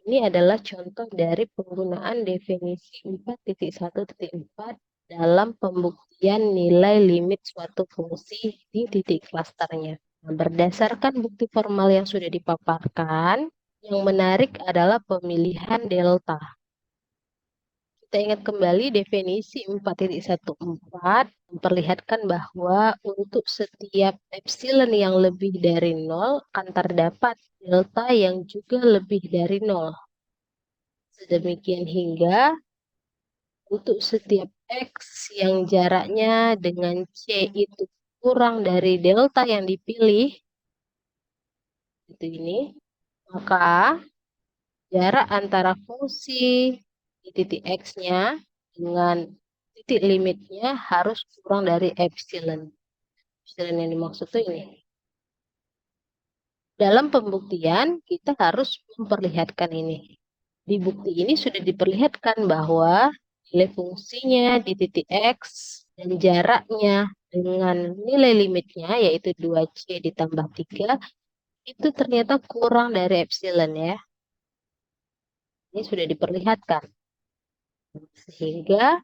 Ini adalah contoh dari penggunaan definisi 4.1.4 dalam pembuktian nilai limit suatu fungsi di titik klasternya. Nah, berdasarkan bukti formal yang sudah dipaparkan, yang menarik adalah pemilihan delta. Kita ingat kembali definisi 4.14 memperlihatkan bahwa untuk setiap epsilon yang lebih dari 0 akan terdapat delta yang juga lebih dari 0. Sedemikian hingga untuk setiap X yang jaraknya dengan C itu kurang dari delta yang dipilih, itu ini, maka jarak antara fungsi di titik X-nya dengan titik limitnya harus kurang dari epsilon. Epsilon yang dimaksud itu ini. Dalam pembuktian, kita harus memperlihatkan ini. Di bukti ini sudah diperlihatkan bahwa nilai fungsinya di titik X dan jaraknya dengan nilai limitnya, yaitu 2C ditambah 3, itu ternyata kurang dari epsilon ya. Ini sudah diperlihatkan. Sehingga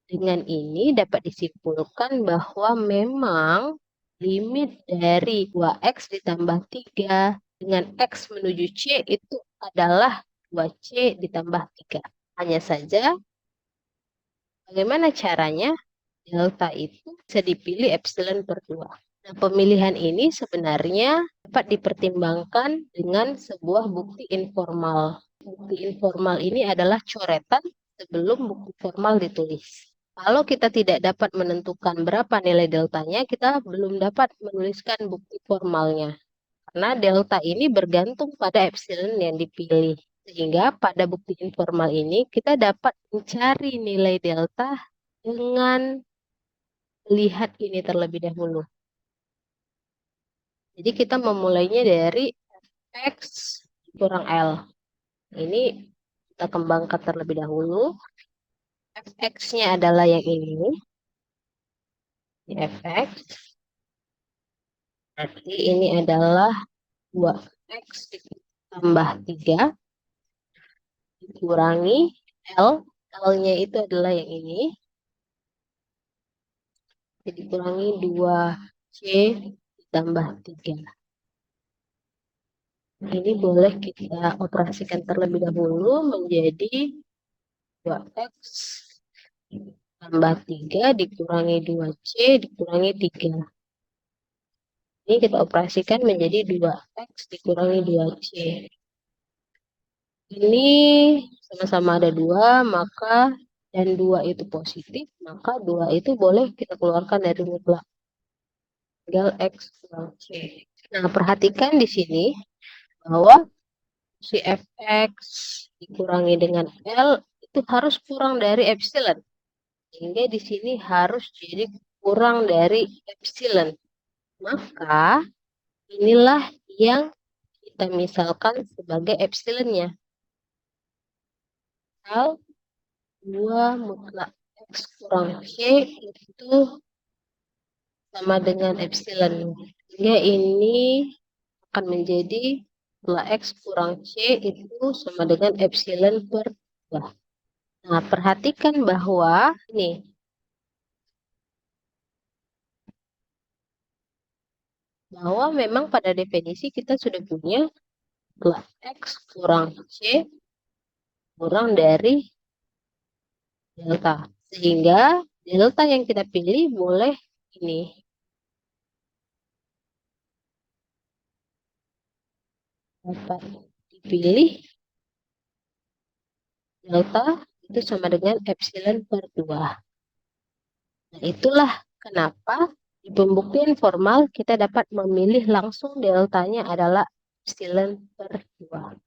dengan ini dapat disimpulkan bahwa memang limit dari 2X ditambah 3 dengan X menuju C itu adalah 2C ditambah 3. Hanya saja, bagaimana caranya? Delta itu bisa dipilih epsilon per 2. Nah, pemilihan ini sebenarnya dapat dipertimbangkan dengan sebuah bukti informal. Bukti informal ini adalah coretan sebelum bukti formal ditulis. Kalau kita tidak dapat menentukan berapa nilai deltanya, kita belum dapat menuliskan bukti formalnya. Karena delta ini bergantung pada epsilon yang dipilih. Sehingga pada bukti informal ini kita dapat mencari nilai delta dengan lihat ini terlebih dahulu. Jadi kita memulainya dari X kurang L. Ini kita kembangkan terlebih dahulu. Fx-nya adalah yang ini. Ini Fx. Berarti ini adalah 2X ditambah 3 dikurangi L. L-nya itu adalah yang ini. Jadi dikurangi 2C ditambah 3. Ini boleh kita operasikan terlebih dahulu menjadi 2X tambah 3 dikurangi 2C dikurangi 3. Ini kita operasikan menjadi 2X dikurangi 2C. Ini sama-sama ada 2, maka dan 2 itu positif, maka 2 itu boleh kita keluarkan dari mutlak. Tinggal X kurang C. Nah, perhatikan di sini bahwa si Fx dikurangi dengan L itu harus kurang dari epsilon. Sehingga di sini harus jadi kurang dari epsilon. Maka inilah yang kita misalkan sebagai epsilonnya. Misal 2 mutlak X kurang C itu sama dengan epsilon. Sehingga ini akan menjadi mutlak X kurang C itu sama dengan epsilon per 2. Nah, perhatikan bahwa ini bahwa memang pada definisi kita sudah punya mutlak X kurang C kurang dari delta. Sehingga delta yang kita pilih boleh ini. Dapat dipilih delta itu sama dengan epsilon per 2. Nah, itulah kenapa di pembuktian formal kita dapat memilih langsung deltanya adalah epsilon per 2.